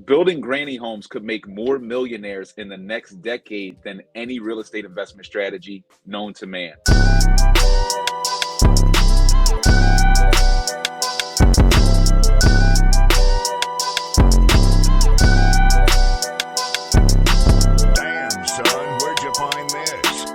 Building granny homes could make more millionaires in the next decade than any real estate investment strategy known to man. Damn, son, where'd you find this?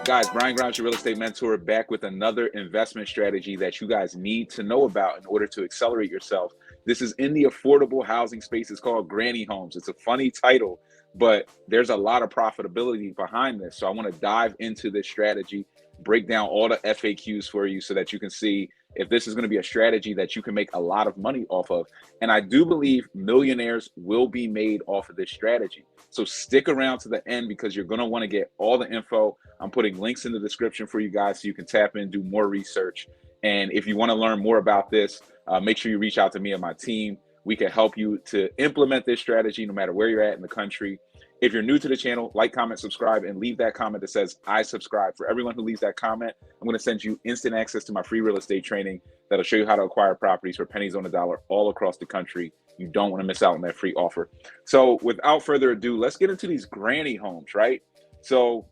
Guys, Brian Grimes, your real estate mentor, back with another investment strategy that you guys need to know about in order to accelerate yourself. This is in the affordable housing space. It's called granny homes. It's a funny title, but there's a lot of profitability behind this. So I want to dive into this strategy, break down all the FAQs for you so that you can see if this is going to be a strategy that you can make a lot of money off of. And I do believe millionaires will be made off of this strategy. So stick around to the end because you're going to want to get all the info. I'm putting links in the description for you guys so you can tap in, do more research. And if you want to learn more about this, make sure you reach out to me and my team. We can help you to implement this strategy no matter where you're at in the country. If you're new to the channel, like, comment, subscribe, and leave that comment that says, I subscribe. For everyone who leaves that comment, I'm going to send you instant access to my free real estate training that'll show you how to acquire properties for pennies on the dollar all across the country. You don't want to miss out on that free offer. So without further ado, let's get into these granny homes, right? So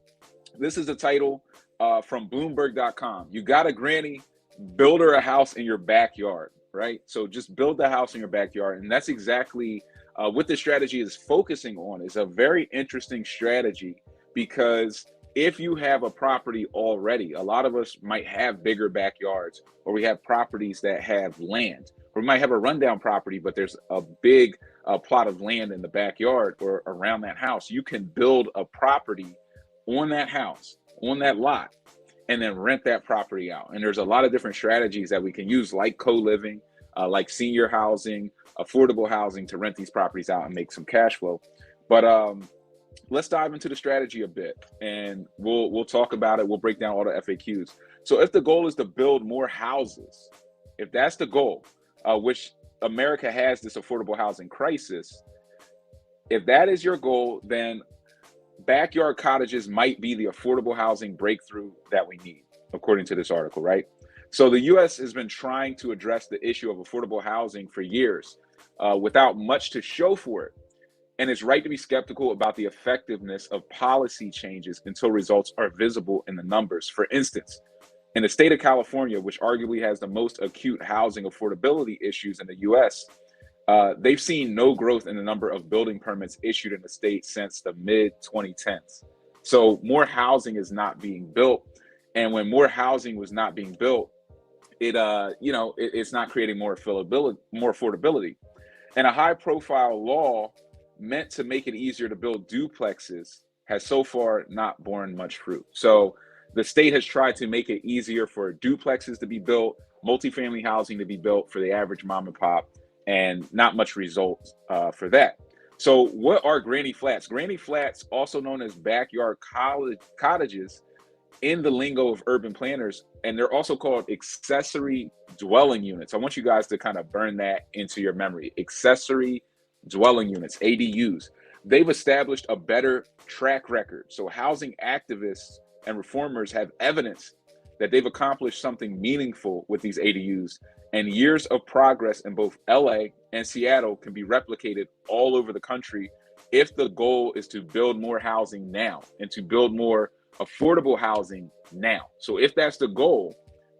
this is the title from Bloomberg.com. You got a granny, build her a house in your backyard, right? So just build the house in your backyard. And that's exactly what this strategy is focusing on. Is a very interesting strategy because if you have a property already, a lot of us might have bigger backyards, or we have properties that have land, or we might have a rundown property, but there's a big plot of land in the backyard or around that house. You can build a property on that house, on that lot, and then rent that property out. And there's a lot of different strategies that we can use, like co-living, like senior housing, affordable housing, to rent these properties out and make some cash flow. But let's dive into the strategy a bit, and we'll talk about it. We'll break down all the FAQs. So if the goal is to build more houses, if that's the goal, which America has this affordable housing crisis, if that is your goal, then backyard cottages might be the affordable housing breakthrough that we need, according to this article, right? So the U.S. has been trying to address the issue of affordable housing for years without much to show for it. And it's right to be skeptical about the effectiveness of policy changes until results are visible in the numbers. For instance, in the state of California, which arguably has the most acute housing affordability issues in the U.S., they've seen no growth in the number of building permits issued in the state since the mid-2010s. So more housing is not being built. And when more housing was not being built, it's not creating more affordability. And a high-profile law meant to make it easier to build duplexes has so far not borne much fruit. So the state has tried to make it easier for duplexes to be built, multifamily housing to be built for the average mom and pop, and not much results for that. So what are granny flats? Granny flats, also known as backyard cottages in the lingo of urban planners, and they're also called accessory dwelling units. I want you guys to kind of burn that into your memory. Accessory dwelling units, ADUs. They've established a better track record. So housing activists and reformers have evidence that they've accomplished something meaningful with these ADUs, and years of progress in both LA and Seattle can be replicated all over the country if the goal is to build more housing now and to build more affordable housing now. So if that's the goal,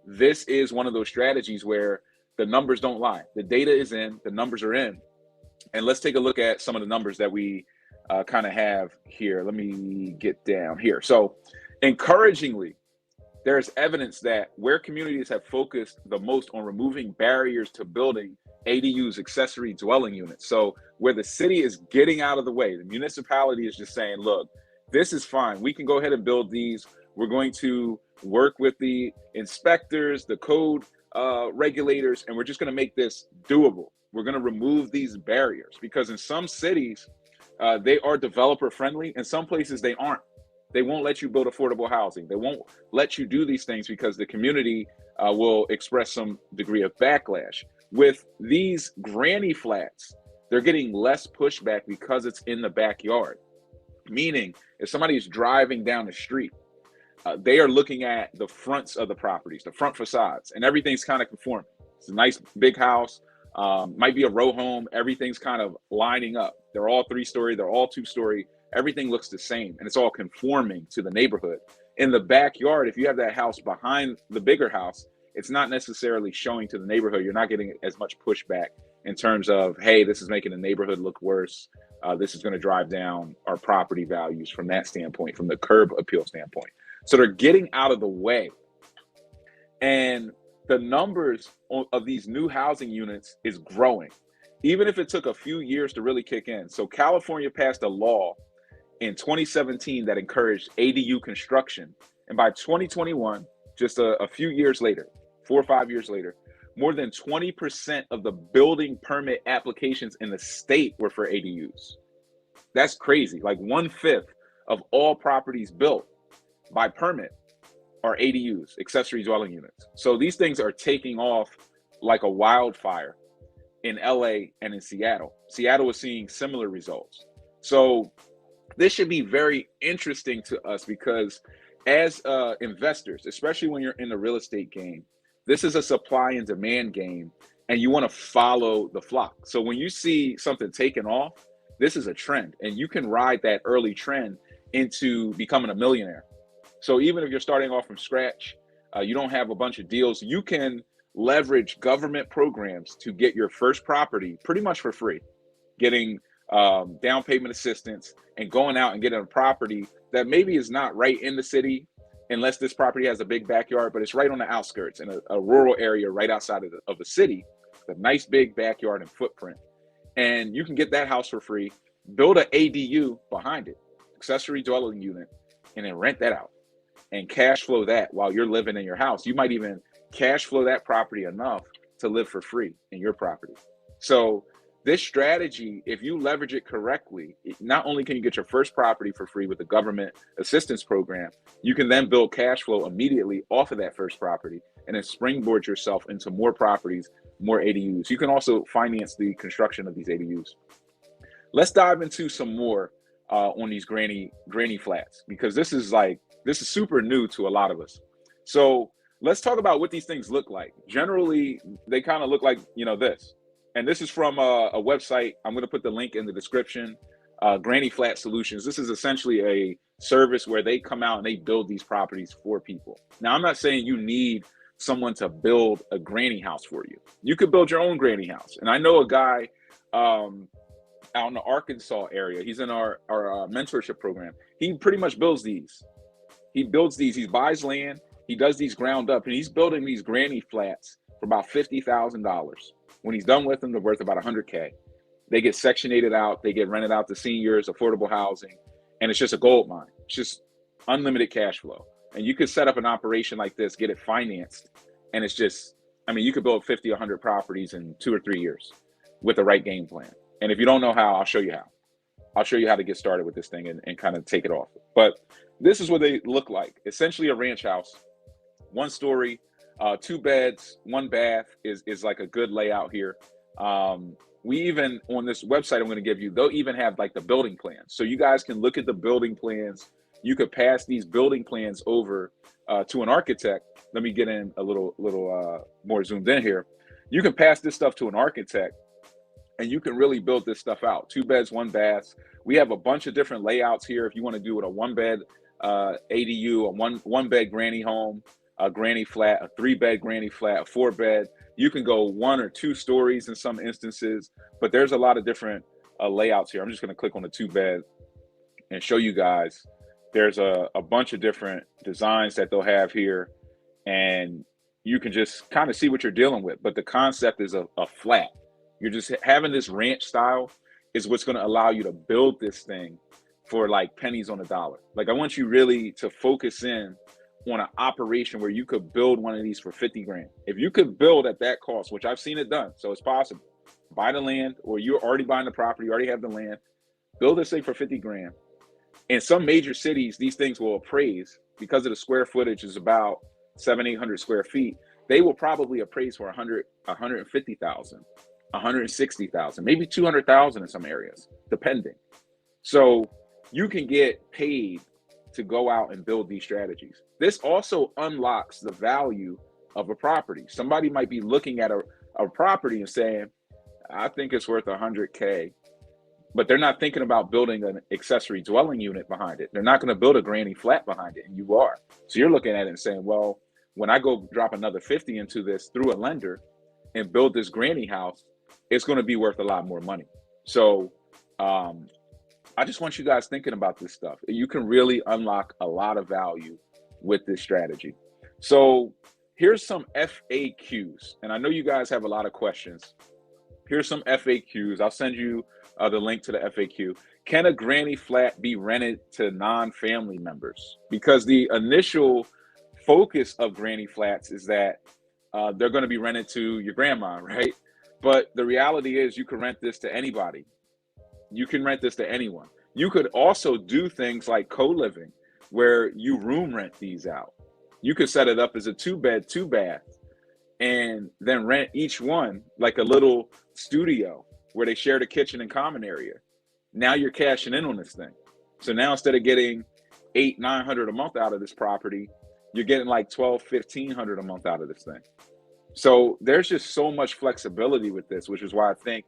this is one of those strategies where the numbers don't lie. The data is in, the numbers are in. And let's take a look at some of the numbers that we kind of have here. Let me get down here. So encouragingly, there's evidence that where communities have focused the most on removing barriers to building ADUs, accessory dwelling units. So where the city is getting out of the way, the municipality is just saying, look, this is fine. We can go ahead and build these. We're going to work with the inspectors, the code regulators, and we're just going to make this doable. We're going to remove these barriers because in some cities, they are developer friendly. In some places, they aren't. They won't let you build affordable housing. They won't let you do these things because the community will express some degree of backlash. With these granny flats, they're getting less pushback because it's in the backyard. Meaning, if somebody is driving down the street, they are looking at the fronts of the properties, the front facades, and everything's kind of conforming. It's a nice big house. Might be a row home. Everything's kind of lining up. They're all 3-story. They're all 2-story. Everything looks the same, and it's all conforming to the neighborhood. In the backyard, if you have that house behind the bigger house, it's not necessarily showing to the neighborhood. You're not getting as much pushback in terms of, hey, this is making the neighborhood look worse. This is going to drive down our property values from that standpoint, from the curb appeal standpoint. So they're getting out of the way. And the numbers of these new housing units is growing, even if it took a few years to really kick in. So California passed a law in 2017 that encouraged ADU construction. And by 2021, just a few years later, 4 or 5 years later, more than 20% of the building permit applications in the state were for ADUs. That's crazy. Like 1/5 of all properties built by permit are ADUs, accessory dwelling units. So these things are taking off like a wildfire in LA and in Seattle. Seattle is seeing similar results. So this should be very interesting to us because as investors, especially when you're in the real estate game, this is a supply and demand game, and you want to follow the flock. So when you see something taking off, this is a trend, and you can ride that early trend into becoming a millionaire. So even if you're starting off from scratch, you don't have a bunch of deals, you can leverage government programs to get your first property pretty much for free, getting down payment assistance and going out and getting a property that maybe is not right in the city, unless this property has a big backyard, but it's right on the outskirts in a rural area right outside of the city, a nice big backyard and footprint. And you can get that house for free, build an ADU behind it, accessory dwelling unit, and then rent that out and cash flow that while you're living in your house. You might even cash flow that property enough to live for free in your property. So this strategy, if you leverage it correctly, not only can you get your first property for free with the government assistance program, you can then build cash flow immediately off of that first property and then springboard yourself into more properties, more ADUs. You can also finance the construction of these ADUs. Let's dive into some more on these granny flats, because this is super new to a lot of us. So let's talk about what these things look like. Generally, they kind of look like, this. And this is from a website. I'm going to put the link in the description. Granny Flat Solutions. This is essentially a service where they come out and they build these properties for people. Now, I'm not saying you need someone to build a granny house for you. You could build your own granny house. And I know a guy out in the Arkansas area. He's in our mentorship program. He pretty much builds these. He buys land. He does these ground up, and he's building these granny flats for about $50,000. When he's done with them, they're worth about $100K. They get Section 8'd out. They get rented out to seniors, affordable housing, and it's just a gold mine. It's just unlimited cash flow. And you could set up an operation like this, get it financed, and it's just, you could build 50, 100 properties in 2 or 3 years with the right game plan. And if you don't know how, I'll show you how. I'll show you how to get started with this thing and kind of take it off. But this is what they look like. Essentially a ranch house, 1 story, 2 beds, 1 bath is like a good layout here. We even, on this website I'm going to give you, they'll even have like the building plans. So you guys can look at the building plans. You could pass these building plans over to an architect. Let me get in a little more zoomed in here. You can pass this stuff to an architect and you can really build this stuff out. 2 beds, 1 bath. We have a bunch of different layouts here. If you want to do it, a 1-bed ADU, a one bed granny home, a granny flat, a 3-bed granny flat, a 4-bed. You can go 1 or 2 stories in some instances, but there's a lot of different layouts here. I'm just going to click on the 2-bed and show you guys. There's a bunch of different designs that they'll have here, and you can just kind of see what you're dealing with. But the concept is a flat. You're just having this ranch style is what's going to allow you to build this thing for like pennies on the dollar. Like, I want you really to focus in on an operation where you could build one of these for 50 grand. If you could build at that cost, which I've seen it done, so it's possible. Buy the land, or you're already buying the property, you already have the land, build this thing for 50 grand. In some major cities, these things will appraise because of the square footage is about 700-800 square feet. They will probably appraise for 150,000, 160,000, maybe 200,000 in some areas, depending. So you can get paid to go out and build these strategies. This also unlocks the value of a property. Somebody might be looking at a property and saying, I think it's worth 100K, but they're not thinking about building an accessory dwelling unit behind it. They're not going to build a granny flat behind it, and you are. So you're looking at it and saying, well, when I go drop another 50 into this through a lender and build this granny house, it's going to be worth a lot more money. So I just want you guys thinking about this stuff. You can really unlock a lot of value with this strategy. So here's some FAQs, and I know you guys have a lot of questions. Here's some FAQs. I'll send you the link to the FAQ. Can a granny flat be rented to non-family members? Because the initial focus of granny flats is that they're going to be rented to your grandma, right? But the reality is you can rent this to anybody. You can rent this to anyone. You could also do things like co-living, where you room rent these out. You could set it up as a 2-bed, 2-bath, and then rent each one like a little studio where they share the kitchen and common area. Now you're cashing in on this thing. So now instead of getting $800-900 a month out of this property, you're getting like $1,200-1,500 a month out of this thing. So there's just so much flexibility with this, which is why I think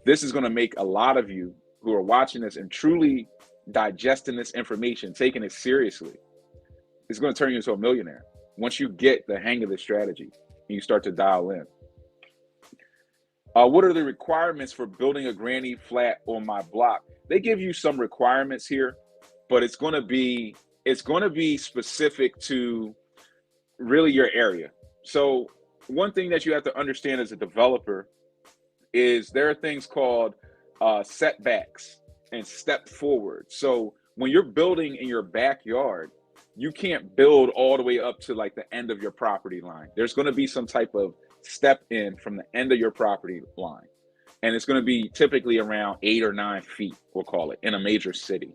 this is going to make a lot of you who are watching this and truly digesting this information, taking it seriously, it's going to turn you into a millionaire once you get the hang of the strategy and you start to dial in. What are the requirements for building a granny flat on my block? They give you some requirements here, but it's going to be specific to really your area. So one thing that you have to understand as a developer is there are things called setbacks and step forward. So when you're building in your backyard, you can't build all the way up to like the end of your property line. There's going to be some type of step in from the end of your property line. And it's going to be typically around 8 or 9 feet, we'll call it, in a major city.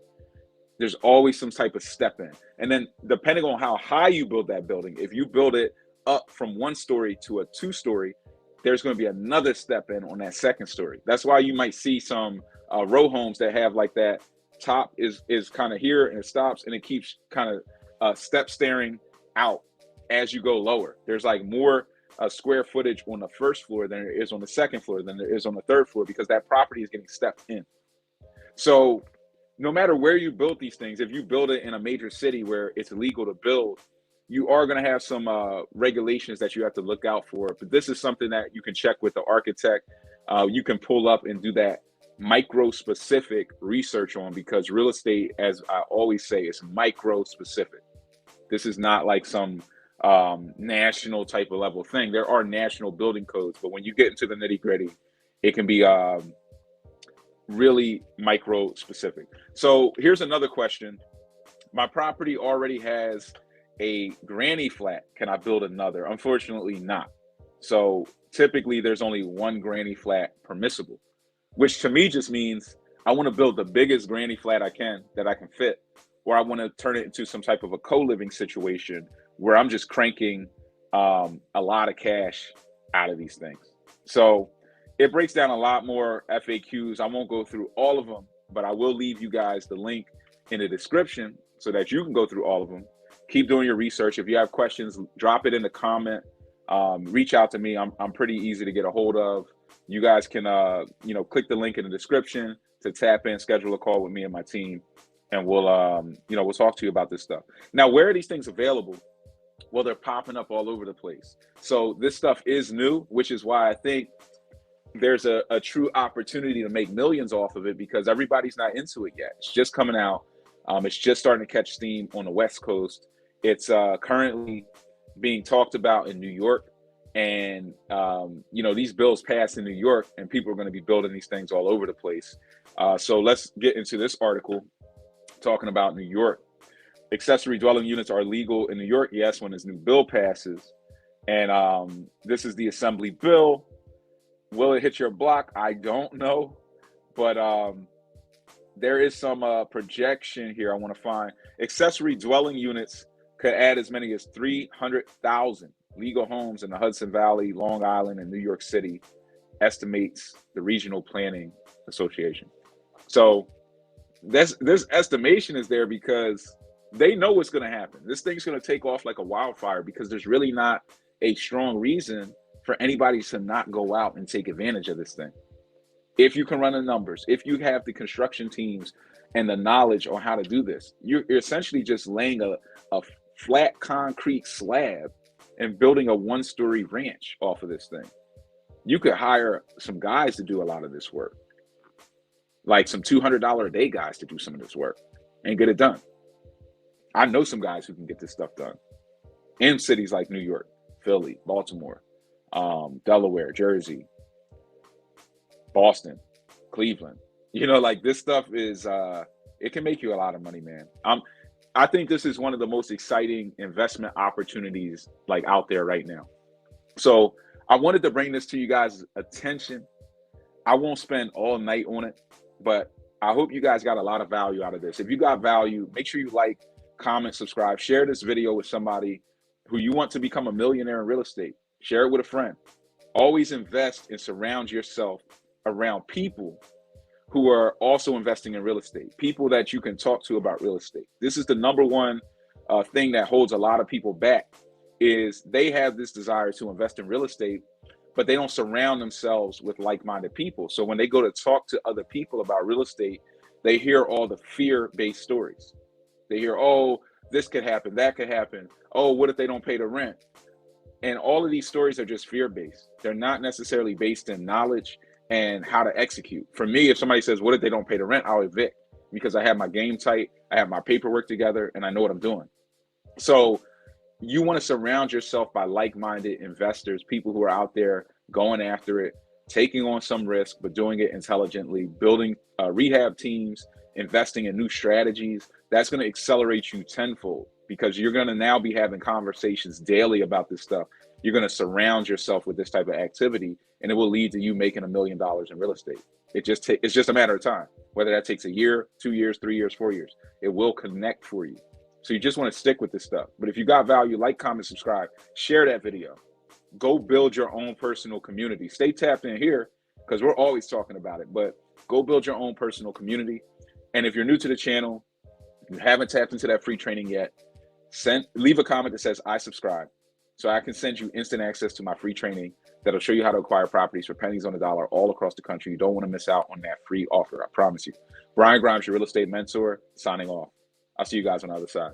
There's always some type of step in. And then depending on how high you build that building, if you build it up from 1 story to a 2-story, there's going to be another step in on that 2nd story. That's why you might see some row homes that have like that top is kind of here and it stops and it keeps kind of step staring out as you go lower. There's like more square footage on the 1st floor than there is on the 2nd floor than there is on the 3rd floor, because that property is getting stepped in. So no matter where you build these things, if you build it in a major city where it's illegal to build, you are going to have some regulations that you have to look out for. But this is something that you can check with the architect. You can pull up and do that micro specific research on, because real estate, as I always say, is micro specific. This is not like some national type of level thing. There are national building codes, but when you get into the nitty gritty, it can be really micro specific. So here's another question. My property already has a granny flat. Can I build another? Unfortunately not. So typically there's only 1 granny flat permissible, which to me just means I want to build the biggest granny flat I can that I can fit, or I want to turn it into some type of a co-living situation where I'm just cranking a lot of cash out of these things. So it breaks down a lot more FAQs. I won't go through all of them, but I will leave you guys the link in the description so that you can go through all of them. Keep doing your research. If you have questions, drop it in the comment. Reach out to me. I'm pretty easy to get a hold of. You guys can click the link in the description to tap in, schedule a call with me and my team, and we'll talk to you about this stuff. Now, where are these things available? Well, they're popping up all over the place. So this stuff is new, which is why I think there's a true opportunity to make millions off of it, because everybody's not into it yet. It's just coming out. It's just starting to catch steam on the West Coast. It's currently being talked about in New York. And, these bills pass in New York and people are going to be building these things all over the place. So let's get into this article talking about New York. Accessory dwelling units are legal in New York, yes, when this new bill passes. And this is the assembly bill. Will it hit your block? I don't know. But there is some projection here I want to find. Accessory dwelling units could add as many as 300,000 legal homes in the Hudson Valley, Long Island, and New York City, estimates the Regional Planning Association. So this estimation is there because they know what's going to happen. This thing's going to take off like a wildfire, because there's really not a strong reason for anybody to not go out and take advantage of this thing. If you can run the numbers, if you have the construction teams and the knowledge on how to do this, you're essentially just laying a flat concrete slab and building a one-story ranch off of this thing. You could hire some guys to do a lot of this work, like some $200 a day guys to do some of this work and get it done. I know some guys who can get this stuff done in cities like New York, Philly, Baltimore, Delaware, Jersey, Boston, Cleveland. You know, like this stuff is, it can make you a lot of money, man. I think this is one of the most exciting investment opportunities like out there right now. So I wanted to bring this to you guys' attention. I won't spend all night on it, but I hope you guys got a lot of value out of this. If you got value, make sure you like, comment, subscribe, share this video with somebody who you want to become a millionaire in real estate. Share it with a friend. Always invest and surround yourself around people who are also investing in real estate, people that you can talk to about real estate. This is the number one thing that holds a lot of people back, is they have this desire to invest in real estate, but they don't surround themselves with like-minded people. So when they go to talk to other people about real estate, they hear all the fear-based stories. They hear, oh, this could happen, that could happen. Oh, what if they don't pay the rent? And all of these stories are just fear-based. They're not necessarily based in knowledge and how to execute. For me, if somebody says, what if they don't pay the rent? I'll evict, because I have my game tight, I have my paperwork together, and I know what I'm doing. So you want to surround yourself by like-minded investors, people who are out there going after it, taking on some risk, but doing it intelligently, building rehab teams, investing in new strategies. That's going to accelerate you tenfold, because you're going to now be having conversations daily about this stuff. You're going to surround yourself with this type of activity, and it will lead to you making $1 million in real estate. It's just a matter of time, whether that takes a year, 2 years, 3 years, 4 years. It will connect for you. So you just want to stick with this stuff. But if you got value, like, comment, subscribe, share that video. Go build your own personal community. Stay tapped in here, because we're always talking about it, but go build your own personal community. And if you're new to the channel, you haven't tapped into that free training yet, leave a comment that says I subscribe, so I can send you instant access to my free training that'll show you how to acquire properties for pennies on the dollar all across the country. You don't want to miss out on that free offer, I promise you. Brian Grimes, your real estate mentor, signing off. I'll see you guys on the other side.